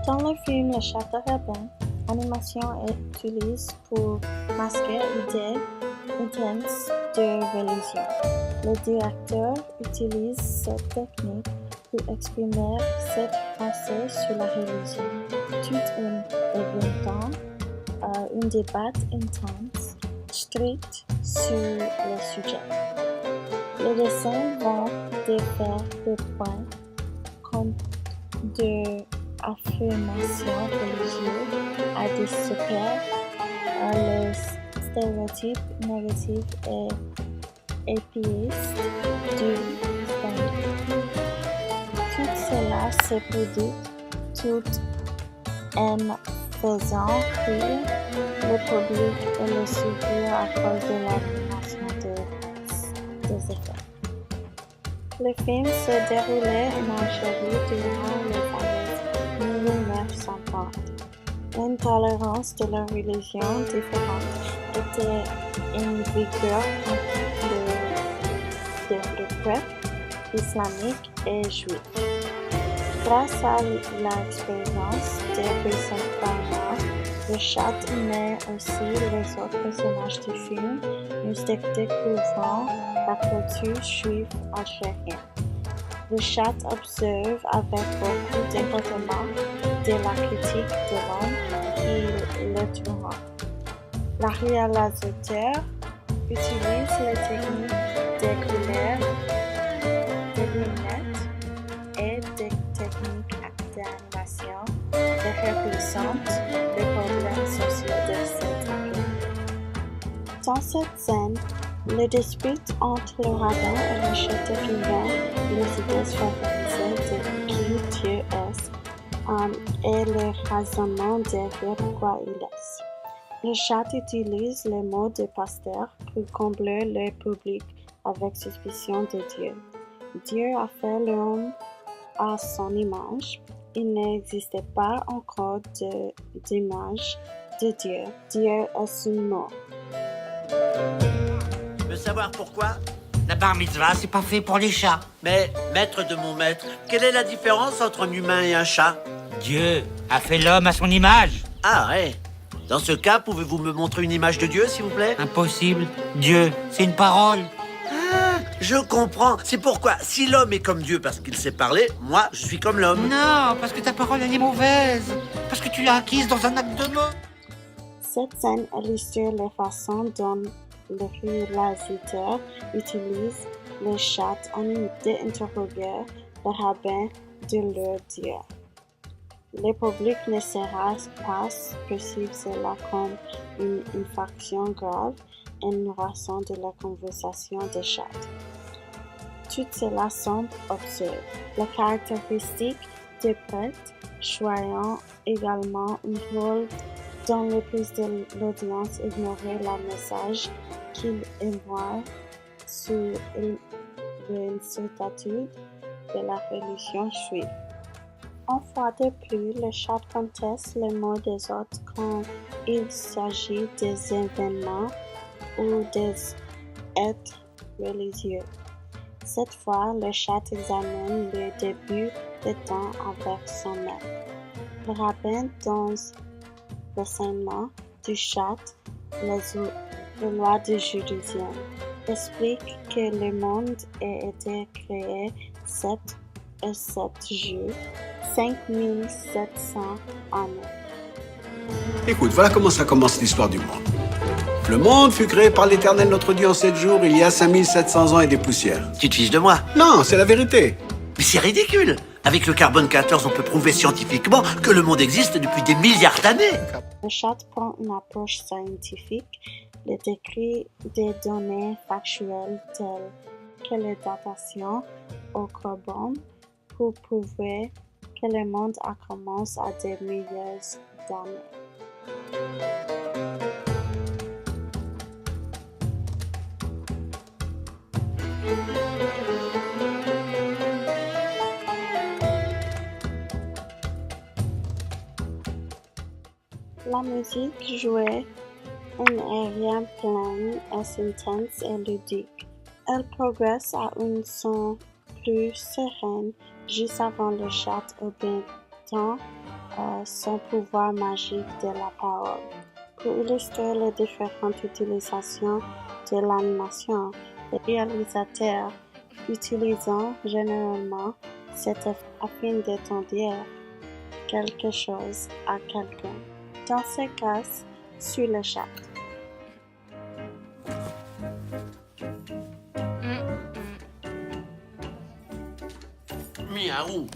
Dans le film Le Château Rabin, l'animation est utilisée pour masquer l'idée intense de religion. Le directeur utilise cette technique pour exprimer ses pensées sur la religion, tout en évitant un débat intense, strict sur le sujet. Les dessins vont de faire des points comme de affirmations religieuses à des super les stéréotypes négatifs et épiistes du stand. Tout cela se produit tout en faisant rire le public et le sourire à cause de l'animation des effets. Le film se déroulait en Algérie durant les années 1930. L'intolérance de la religion différente était en vigueur entre le peuple islamique et juif. Grâce à l'expérience des personnages, le chat mais aussi les autres personnages du film, nous découvrons la culture juive algérienne. Le chat observe avec beaucoup d'importement de la critique de l'homme qui le tuera. Le réalisateur utilise les techniques des couleurs, des lunettes et des techniques d'animation qui représentent les problèmes sociaux de cette époque. Dans cette scène, le dispute entre le rabbin et le chef de vivant, les idées favorisées de qui Dieu est et le raisonnement derrière quoi il est. Le chat utilise les mots de pasteur pour combler le public avec suspicion de Dieu. Dieu a fait l'homme à son image. Il n'existait pas encore d'image de Dieu. Dieu est son mot. Tu veux savoir pourquoi? La bar mitzvah, c'est pas fait pour les chats. Mais, maître de mon maître, quelle est la différence entre un humain et un chat? Dieu a fait l'homme à son image. Ah ouais. Dans ce cas, pouvez-vous me montrer une image de Dieu, s'il vous plaît? Impossible. Dieu, c'est une parole. Ah, je comprends. C'est pourquoi, si l'homme est comme Dieu parce qu'il sait parler, moi, je suis comme l'homme. Non, parce que ta parole, elle est mauvaise. Parce que tu l'as acquise dans un acte de mort. Cette scène illustre la façon dont le réalisateur utilise les chats animés d'interroger le rabbin de leur Dieu. Le public ne sera pas perçu cela comme une infraction grave en raison de la conversation des chats. Tout cela semble absurde. La caractéristique des prêtres jouant également un rôle dans le plus de l'audience ignorer le message qu'il envoie sur l'incertitude de la religion juive. Une fois de plus, le chat conteste les mots des autres quand il s'agit des événements ou des êtres religieux. Cette fois, le chat examine le début des temps avec son maître. Le rabbin dans l'enseignement du chat, les lois de judaïsme, explique que le monde a été créé 7 jours, 5700 années. Écoute, voilà comment ça commence l'histoire du monde. Le monde fut créé par l'Éternel notre Dieu en 7 jours, il y a 5700 ans et des poussières. Tu te fiches de moi? Non, c'est la vérité. Mais c'est ridicule. Avec le carbone 14, on peut prouver scientifiquement que le monde existe depuis des milliards d'années. Le chat prend une approche scientifique, il décrit des données factuelles telles que les datations au carbone pour prouver que le monde a commencé à des milliers d'années. La musique jouée en aérien plein est intense et ludique. Elle progresse à un son plus serein juste avant le chat au temps son pouvoir magique de la parole. Pour illustrer les différentes utilisations de l'animation, les réalisateurs utilisent généralement cet effet afin de dire quelque chose à quelqu'un. Dans ce cas, sur le chat. Miaou.